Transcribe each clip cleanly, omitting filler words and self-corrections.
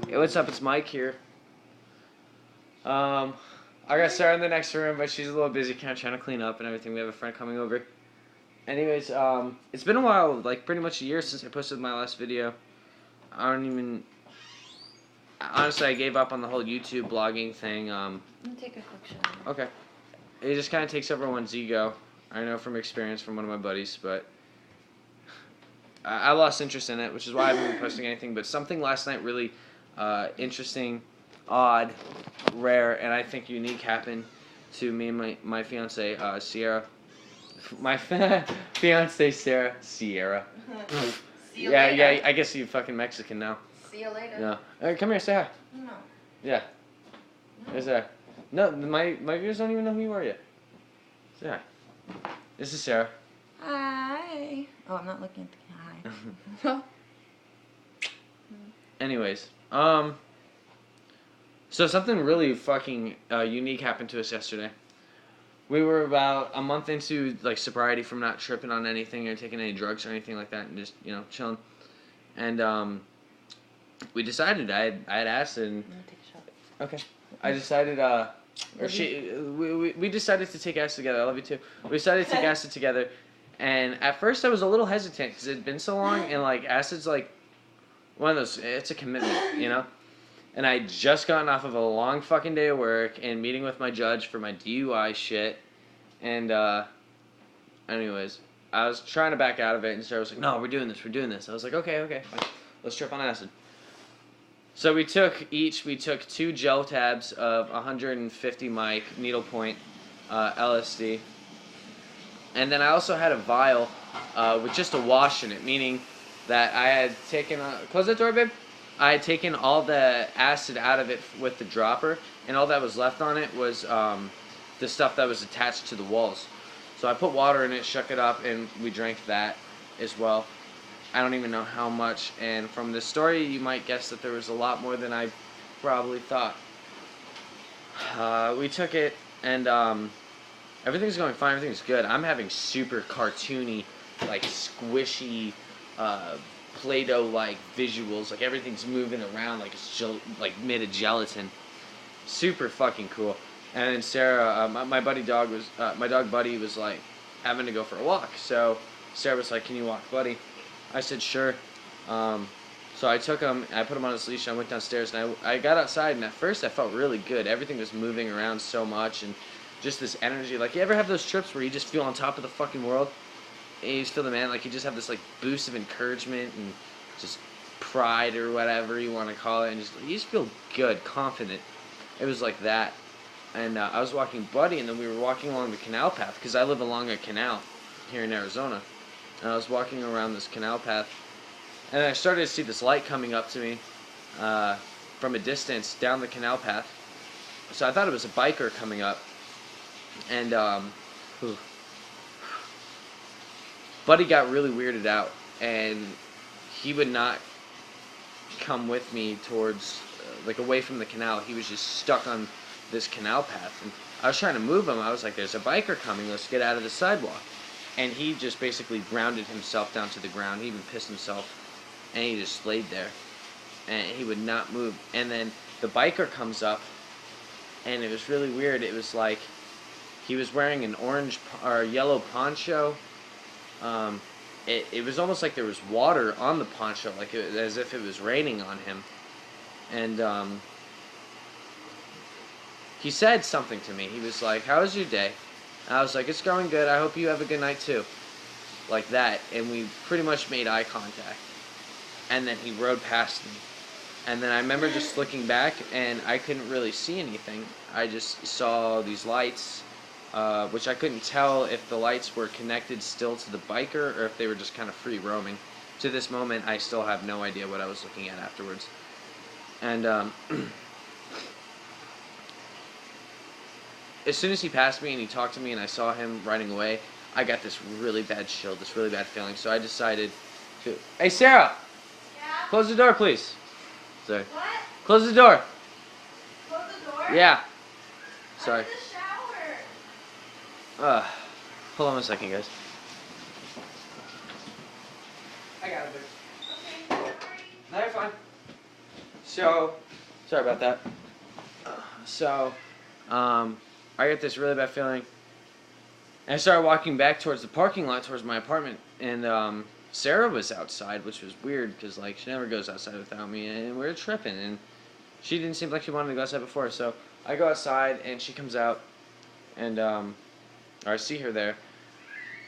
Hey, what's up? It's Mike here. I got Sarah in the next room, but she's a little busy, kind of trying to clean up and everything. We have a friend coming over. Anyways, it's been a while, like pretty much a year since I posted my last video. Honestly, I gave up on the whole YouTube blogging thing. I'm gonna take a quick shower. Okay. It just kind of takes everyone's ego. I know from experience from one of my buddies, but I lost interest in it, which is why I haven't been posting anything. But something last night really interesting, odd, rare, and I think unique happened to me and my fiance Sierra. My fiance Sierra. See you Yeah, later. yeah. I guess you're fucking Mexican now. See you later. No. Hey, come here, say hi. No. Yeah. No. Say hi. No, my viewers don't even know who you are yet. Say hi. This is Sarah. Hi. Oh, I'm not looking at the hi. Anyways, so something really fucking unique happened to us yesterday. We were about a month into like sobriety from not tripping on anything or taking any drugs or anything like that, and just chilling. And we decided I had acid. And, I'm gonna take a shot. okay. I decided we decided to take acid together. I love you too. We decided to take acid together, and at first I was a little hesitant because it had been so long, and like acid's like one of those. It's a commitment, you know. And I had just gotten off of a long fucking day of work and meeting with my judge for my DUI shit. And, anyways, I was trying to back out of it, and Sarah was like, no, we're doing this. I was like, okay, fine. Let's trip on acid. So we took 2 gel tabs of 150 mic needlepoint LSD. And then I also had a vial with just a wash in it, meaning that I had taken, close that door, babe. I had taken all the acid out of it with the dropper, and all that was left on it was the stuff that was attached to the walls. So I put water in it, shook it up, and we drank that as well. I don't even know how much, and from this story you might guess that there was a lot more than I probably thought. We took it, and everything's going fine, everything's good. I'm having super cartoony, like squishy, Play-Doh-like visuals, like everything's moving around like it's like made of gelatin. Super fucking cool. And then Sarah, my dog Buddy was like having to go for a walk. So Sarah was like, "Can you walk, Buddy?" I said, "Sure." So I took him, I put him on his leash, and I went downstairs, and I got outside, and at first I felt really good. Everything was moving around so much, and just this energy. Like, you ever have those trips where you just feel on top of the fucking world? And you just feel the man, like you just have this like boost of encouragement and just pride or whatever you want to call it, and you just feel good, confident. It was like that. And I was walking Buddy, and then we were walking along the canal path because I live along a canal here in Arizona. And I was walking around this canal path, and I started to see this light coming up to me from a distance down the canal path. So I thought it was a biker coming up, and Buddy got really weirded out, and he would not come with me towards, like, away from the canal. He was just stuck on this canal path, and I was trying to move him. I was like, there's a biker coming, let's get out of the sidewalk. And he just basically grounded himself down to the ground. He even pissed himself, and he just laid there, and he would not move. And then the biker comes up, and it was really weird. It was like he was wearing an orange or yellow poncho. It was almost like there was water on the poncho, like as if it was raining on him. And he said something to me. He was like, "How was your day?" And I was like, "It's going good. I hope you have a good night too." Like that. And we pretty much made eye contact. And then he rode past me. And then I remember just looking back, and I couldn't really see anything. I just saw these lights. Which I couldn't tell if the lights were connected still to the biker or if they were just kind of free roaming. To this moment, I still have no idea what I was looking at afterwards. And as soon as he passed me and he talked to me and I saw him riding away, I got this really bad chill, this really bad feeling. So I decided to... Hey, Sarah! Yeah? Close the door, please. Sorry. What? Close the door. Close the door? Yeah. Sorry. I'm in the shower. Hold on a second, guys. I got it, babe. Okay, sorry. No, you're fine. So, sorry about that. So, I get this really bad feeling. And I started walking back towards the parking lot, towards my apartment. And Sarah was outside, which was weird because, like, she never goes outside without me. And we were tripping. And she didn't seem like she wanted to go outside before. So I go outside, and she comes out. And or I see her there.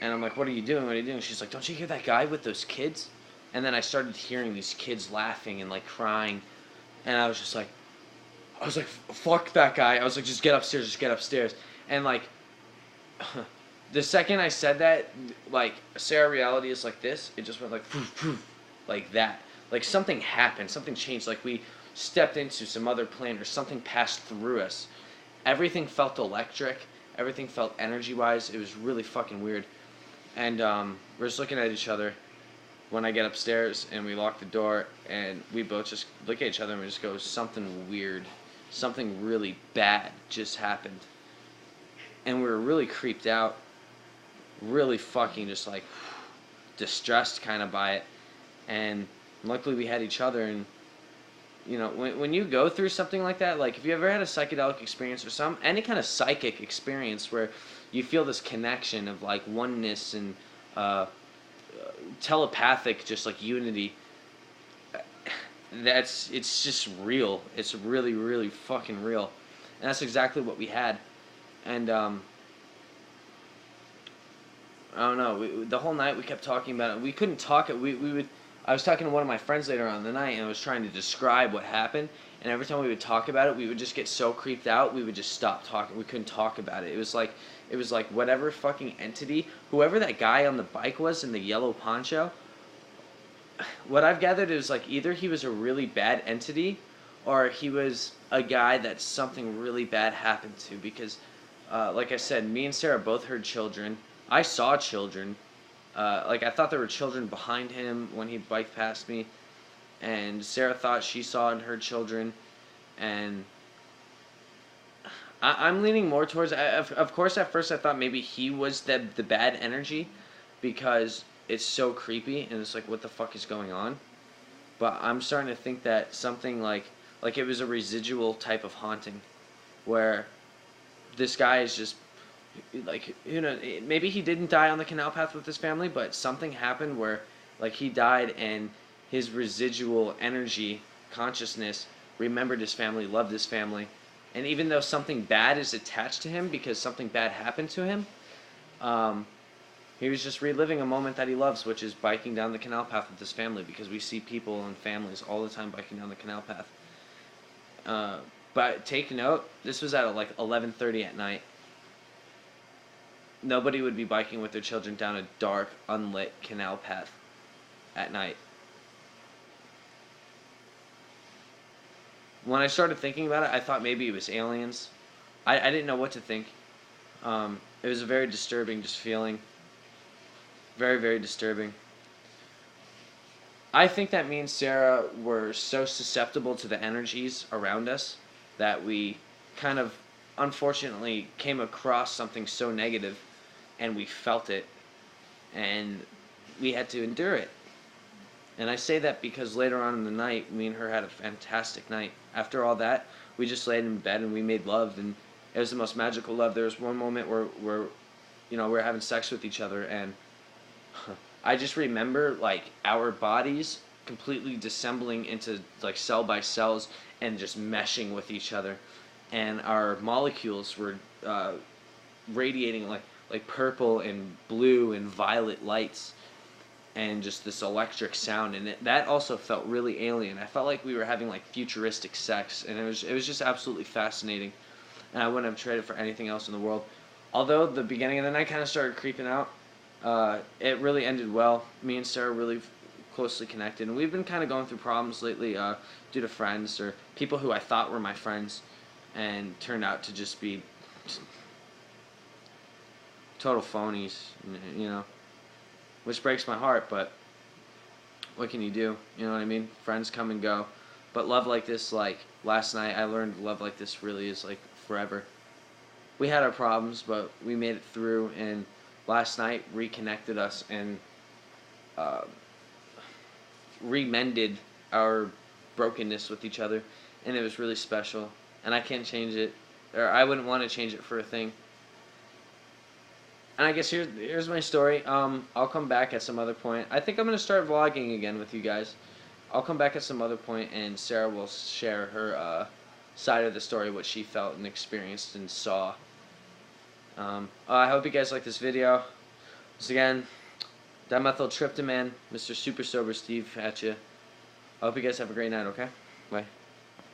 And I'm like, what are you doing? What are you doing? She's like, don't you hear that guy with those kids? And then I started hearing these kids laughing and, like, crying. And I was like, fuck that guy. I was like, just get upstairs. And, like, the second I said that, like, Sarah reality is like this. It just went like, poof, poof, like that. Like, something happened. Something changed. Like, we stepped into some other plane or something passed through us. Everything felt electric. Everything felt energy-wise. It was really fucking weird. And we're just looking at each other when I get upstairs, and we lock the door, and we both just look at each other, and we just go, something weird, something really bad just happened. And we were really creeped out, really fucking just, like, distressed kind of by it. And luckily we had each other. And, you know, when you go through something like that, like, if you ever had a psychedelic experience or any kind of psychic experience where you feel this connection of, like, oneness and telepathic, just, like, unity, it's just real. It's really, really fucking real. And that's exactly what we had. And I don't know, the whole night we kept talking about it. We couldn't talk it. I was talking to one of my friends later on in the night, and I was trying to describe what happened. And every time we would talk about it, we would just get so creeped out, we would just stop talking. We couldn't talk about it. It was like whatever fucking entity, whoever that guy on the bike was in the yellow poncho. What I've gathered is, like, either he was a really bad entity, or he was a guy that something really bad happened to. Because, like I said, me and Sarah both heard children. I saw children. Like, I thought there were children behind him when he biked past me. And Sarah thought she saw and heard children. And I'm leaning more towards... Of course, at first I thought maybe he was the bad energy. Because it's so creepy. And it's like, what the fuck is going on? But I'm starting to think that something like it was a residual type of haunting. Where this guy is just... like, you know, maybe he didn't die on the canal path with his family, but something happened where, like, he died and his residual energy, consciousness, remembered his family, loved his family. And even though something bad is attached to him because something bad happened to him, he was just reliving a moment that he loves, which is biking down the canal path with his family, because we see people and families all the time biking down the canal path. But take note, this was at like 11:30 at night. Nobody would be biking with their children down a dark, unlit canal path at night. When I started thinking about it, I thought maybe it was aliens. I didn't know what to think. It was a very disturbing just feeling. Very, very disturbing. I think that me and Sarah were so susceptible to the energies around us that we kind of, unfortunately, came across something so negative, and we felt it, and we had to endure it. And I say that because later on in the night, me and her had a fantastic night. After all that, we just laid in bed and we made love, and it was the most magical love. There was one moment where you know, we were having sex with each other, and I just remember, like, our bodies completely dissembling into, like, cell by cells and just meshing with each other, and our molecules were radiating like purple and blue and violet lights, and just this electric sound, and that also felt really alien. I felt like we were having, like, futuristic sex, and it was just absolutely fascinating, and I wouldn't have traded for anything else in the world. Although the beginning of the night kind of started creeping out, it really ended well. Me and Sarah really closely connected, and we've been kind of going through problems lately due to friends or people who I thought were my friends, and turned out to just be total phonies, you know, which breaks my heart, but what can you do? You know what I mean? Friends come and go, but love like this, like last night, I learned love like this really is like forever. We had our problems, but we made it through, and last night reconnected us and remended our brokenness with each other, and it was really special. And I can't change it, or I wouldn't want to change it for a thing. And I guess here's my story. I'll come back at some other point. I think I'm gonna start vlogging again with you guys. I'll come back at some other point, and Sarah will share her side of the story, what she felt and experienced and saw. I hope you guys like this video. Once again, dimethyltryptamine, Mr. Super Sober Steve at you. I hope you guys have a great night, okay? Bye.